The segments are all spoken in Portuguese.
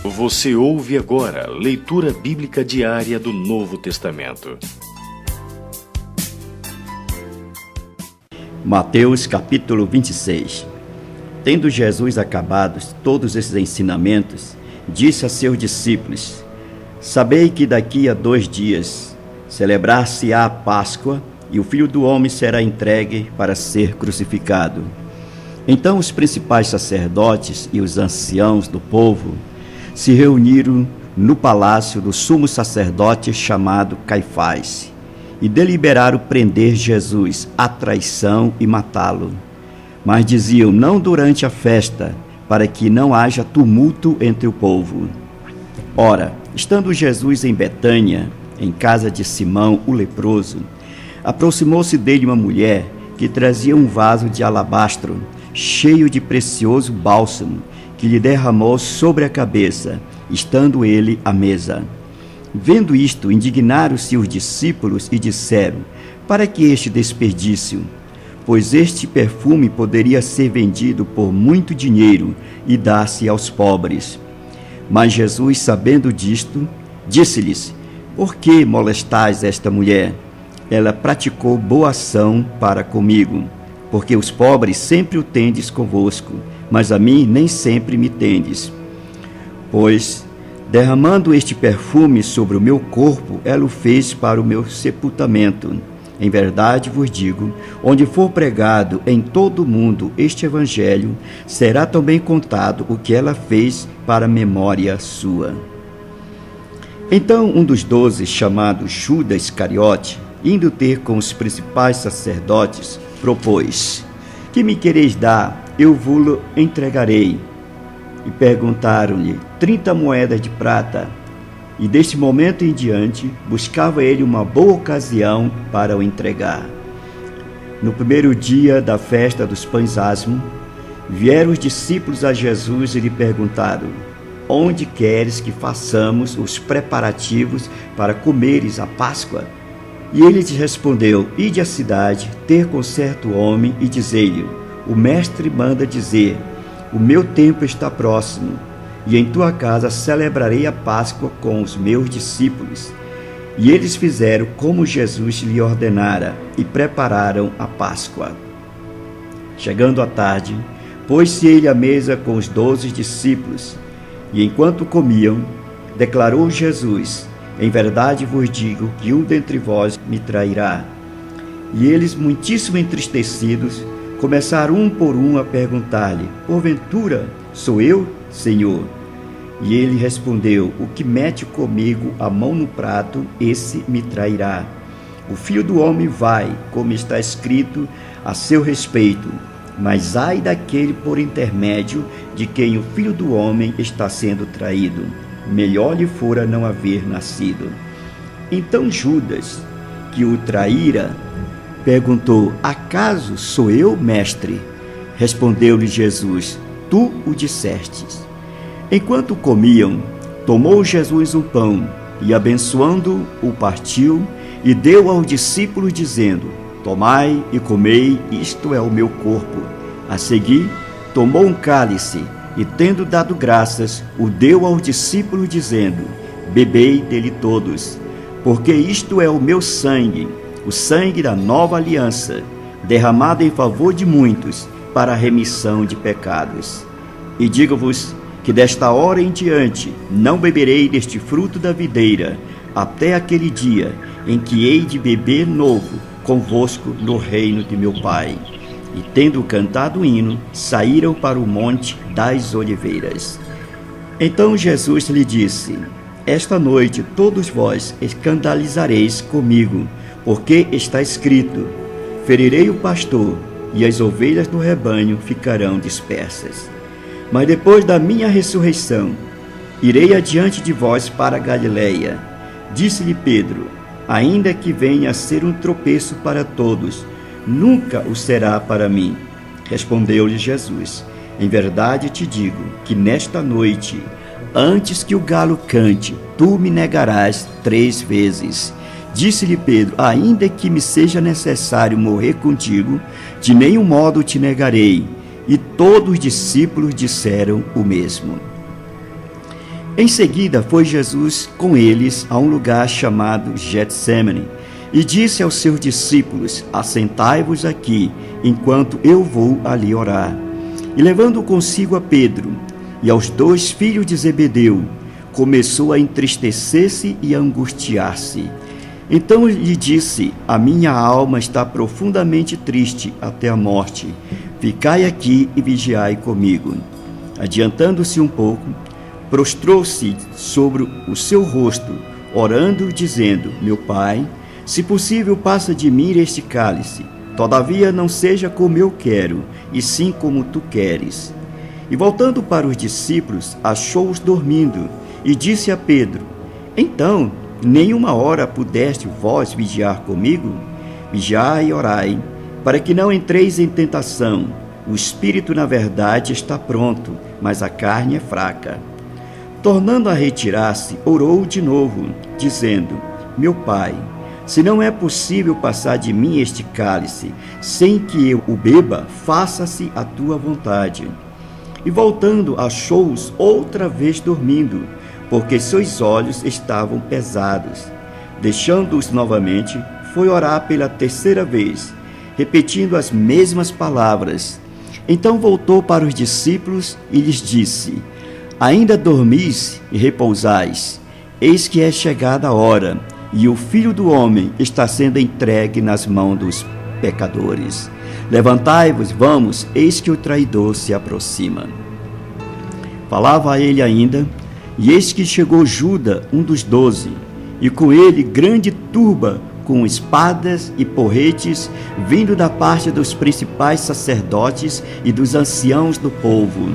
Você ouve agora leitura bíblica diária do Novo Testamento. Mateus capítulo 26. Tendo Jesus acabado todos esses ensinamentos, disse a seus discípulos: Sabei que daqui a 2 dias celebrar-se-á a Páscoa, e o Filho do Homem será entregue para ser crucificado. Então os principais sacerdotes e os anciãos do povo se reuniram no palácio do sumo sacerdote chamado Caifás, e deliberaram prender Jesus à traição e matá-lo. Mas diziam: não durante a festa, para que não haja tumulto entre o povo. Ora, estando Jesus em Betânia, em casa de Simão o leproso, aproximou-se dele uma mulher que trazia um vaso de alabastro cheio de precioso bálsamo, que lhe derramou sobre a cabeça, estando ele à mesa. Vendo isto, indignaram-se os discípulos e disseram: para que este desperdício? Pois este perfume poderia ser vendido por muito dinheiro e dar-se aos pobres. Mas Jesus, sabendo disto, disse-lhes: por que molestais esta mulher? Ela praticou boa ação para comigo, porque os pobres sempre o tendes convosco, mas a mim nem sempre me tendes. Pois, derramando este perfume sobre o meu corpo, ela o fez para o meu sepultamento. Em verdade vos digo, onde for pregado em todo o mundo este evangelho, será também contado o que ela fez para memória sua. Então um dos 12, chamado Judas Iscariote, indo ter com os principais sacerdotes, propôs: que me quereis dar? Eu vos entregarei. E perguntaram-lhe 30 moedas de prata. E deste momento em diante, buscava ele uma boa ocasião para o entregar. No primeiro dia da festa dos pães asmos, vieram os discípulos a Jesus e lhe perguntaram: onde queres que façamos os preparativos para comeres a Páscoa? E ele lhes respondeu: ide à cidade, ter com certo homem e dizei-lhe: o mestre manda dizer, o meu tempo está próximo, e em tua casa celebrarei a Páscoa com os meus discípulos. E eles fizeram como Jesus lhe ordenara, e prepararam a Páscoa. Chegando à tarde, pôs-se ele à mesa com os 12 discípulos, e enquanto comiam, declarou Jesus: em verdade vos digo que um dentre vós me trairá. E eles, muitíssimo entristecidos, começaram um por um a perguntar-lhe: porventura sou eu, Senhor? E ele respondeu: o que mete comigo a mão no prato, esse me trairá. O Filho do Homem vai, como está escrito a seu respeito, mas ai daquele por intermédio de quem o Filho do Homem está sendo traído. Melhor lhe fora não haver nascido. Então Judas, que o traíra, perguntou: acaso sou eu, mestre? Respondeu-lhe Jesus: tu o dissestes. Enquanto comiam, tomou Jesus um pão e, abençoando, o partiu e deu aos discípulos, dizendo: tomai e comei, isto é o meu corpo. A seguir, tomou um cálice e, tendo dado graças, o deu aos discípulos, dizendo: bebei dele todos, porque isto é o meu sangue, o sangue da nova aliança, derramado em favor de muitos, para a remissão de pecados. E digo-vos que desta hora em diante não beberei deste fruto da videira, até aquele dia em que hei de beber novo convosco no reino de meu Pai. E tendo cantado o hino, saíram para o monte das Oliveiras. Então Jesus lhe disse: esta noite todos vós escandalizareis comigo, porque está escrito: ferirei o pastor, e as ovelhas do rebanho ficarão dispersas. Mas depois da minha ressurreição, irei adiante de vós para a Galileia. Disse-lhe Pedro: ainda que venha a ser um tropeço para todos, nunca o será para mim. Respondeu-lhe Jesus: em verdade te digo que nesta noite, antes que o galo cante, tu me negarás 3 vezes. Disse-lhe Pedro: ainda que me seja necessário morrer contigo, de nenhum modo te negarei. E todos os discípulos disseram o mesmo. Em seguida foi Jesus com eles a um lugar chamado Getsêmani e disse aos seus discípulos: assentai-vos aqui, enquanto eu vou ali orar. E levando consigo a Pedro e aos 2 filhos de Zebedeu, começou a entristecer-se e a angustiar-se. Então lhe disse: a minha alma está profundamente triste até a morte. Ficai aqui e vigiai comigo. Adiantando-se um pouco, prostrou-se sobre o seu rosto, orando, dizendo: meu Pai, se possível, passa de mim este cálice. Todavia não seja como eu quero, e sim como tu queres. E voltando para os discípulos, achou-os dormindo, e disse a Pedro: então, nem uma hora pudeste vós vigiar comigo? Vigiai e orai, para que não entreis em tentação. O espírito, na verdade, está pronto, mas a carne é fraca. Tornando a retirar-se, orou de novo, dizendo: meu Pai, se não é possível passar de mim este cálice, sem que eu o beba, faça-se a tua vontade. E voltando, achou-os outra vez dormindo, porque seus olhos estavam pesados. Deixando-os novamente, foi orar pela 3ª vez, repetindo as mesmas palavras. Então voltou para os discípulos e lhes disse: ainda dormis e repousais? Eis que é chegada a hora, e o Filho do Homem está sendo entregue nas mãos dos pecadores. Levantai-vos, vamos, eis que o traidor se aproxima. Falava a ele ainda, e eis que chegou Judas, um dos 12, e com ele grande turba, com espadas e porretes, vindo da parte dos principais sacerdotes e dos anciãos do povo.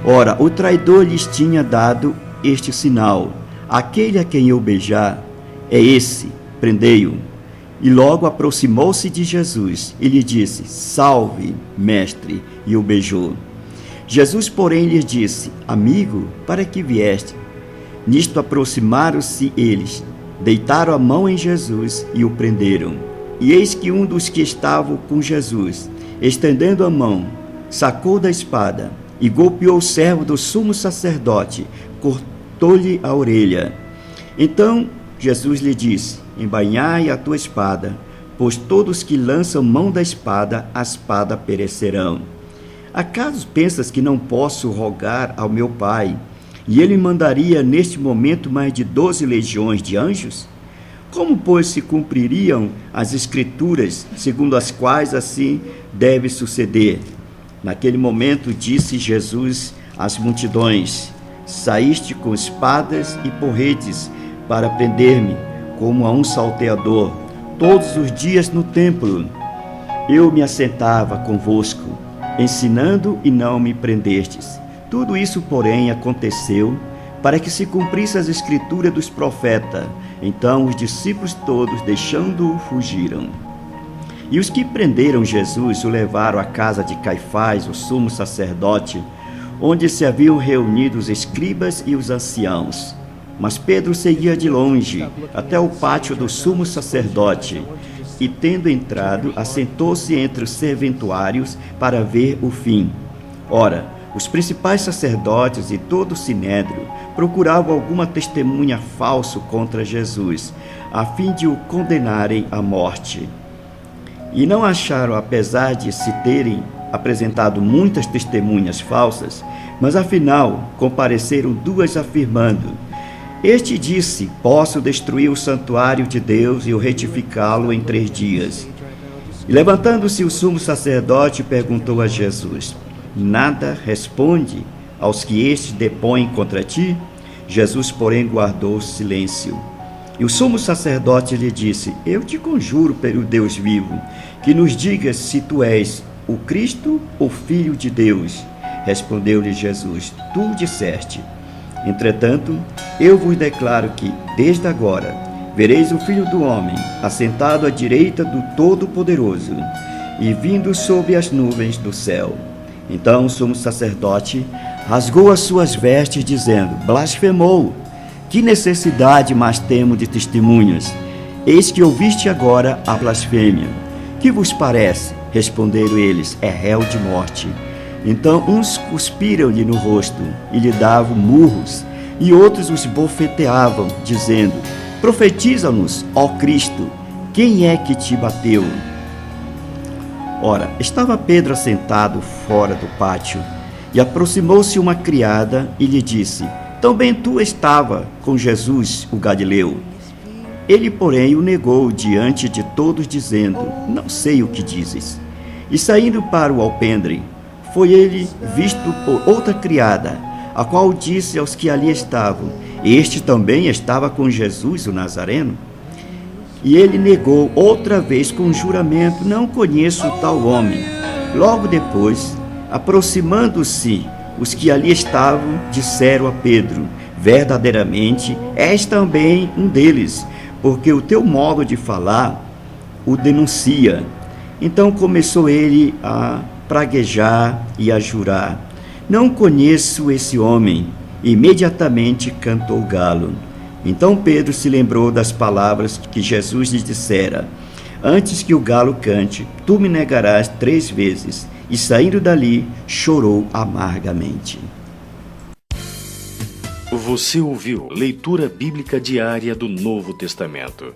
Ora, o traidor lhes tinha dado este sinal: aquele a quem eu beijar, é esse, prendei-o. E logo aproximou-se de Jesus e lhe disse: salve, mestre, e o beijou. Jesus, porém, lhes disse: amigo, para que vieste? Nisto aproximaram-se eles, deitaram a mão em Jesus e o prenderam. E eis que um dos que estavam com Jesus, estendendo a mão, sacou da espada e golpeou o servo do sumo sacerdote, cortou-lhe a orelha. Então Jesus lhe disse: embainhai a tua espada, pois todos que lançam mão da espada, a espada perecerão. Acaso pensas que não posso rogar ao meu Pai, e ele mandaria neste momento mais de 12 legiões de anjos? Como, pois, se cumpririam as Escrituras, segundo as quais assim deve suceder? Naquele momento disse Jesus às multidões: saíste com espadas e porretes para prender-me, como a um salteador, todos os dias no templo. Eu me assentava convosco, ensinando, e não me prendestes. Tudo isso, porém, aconteceu para que se cumprisse as Escrituras dos profetas. Então os discípulos todos, deixando-o, fugiram. E os que prenderam Jesus o levaram à casa de Caifás, o sumo sacerdote, onde se haviam reunido os escribas e os anciãos. Mas Pedro seguia de longe, até o pátio do sumo sacerdote, e, tendo entrado, assentou-se entre os serventuários para ver o fim. Ora, os principais sacerdotes e todo o sinédrio procuravam alguma testemunha falsa contra Jesus, a fim de o condenarem à morte. E não acharam, apesar de se terem apresentado muitas testemunhas falsas, mas afinal compareceram 2 afirmando: este disse: posso destruir o santuário de Deus e o retificá-lo em 3 dias. E levantando-se o sumo sacerdote, perguntou a Jesus: nada responde aos que estes depõem contra ti? Jesus, porém, guardou silêncio. E o sumo sacerdote lhe disse: eu te conjuro pelo Deus vivo, que nos digas se tu és o Cristo, o Filho de Deus. Respondeu-lhe Jesus: tu disseste. Entretanto, eu vos declaro que, desde agora, vereis o Filho do Homem assentado à direita do Todo-Poderoso e vindo sobre as nuvens do céu. Então o sumo sacerdote rasgou as suas vestes, dizendo: blasfemou! Que necessidade mais temos de testemunhas? Eis que ouviste agora a blasfêmia. Que vos parece? Responderam eles: é réu de morte. Então uns cuspiram-lhe no rosto e lhe davam murros, E outros os bofeteavam, dizendo: profetiza-nos, ó Cristo, quem é que te bateu? Ora, estava Pedro assentado fora do pátio, e aproximou-se uma criada e lhe disse: também tu estava com Jesus, o Galileu. Ele, porém, o negou diante de todos, dizendo: não sei o que dizes. E saindo para o alpendre, foi ele visto por outra criada, a qual disse aos que ali estavam: este também estava com Jesus, o Nazareno. E ele negou outra vez com juramento: não conheço tal homem. Logo depois, aproximando-se os que ali estavam, disseram a Pedro: verdadeiramente és também um deles, porque o teu modo de falar o denuncia. Então começou ele a praguejar e a jurar: não conheço esse homem. Imediatamente cantou o galo. Então Pedro se lembrou das palavras que Jesus lhe dissera: antes que o galo cante, tu me negarás 3 vezes. E saindo dali, chorou amargamente. Você ouviu Leitura Bíblica Diária do Novo Testamento.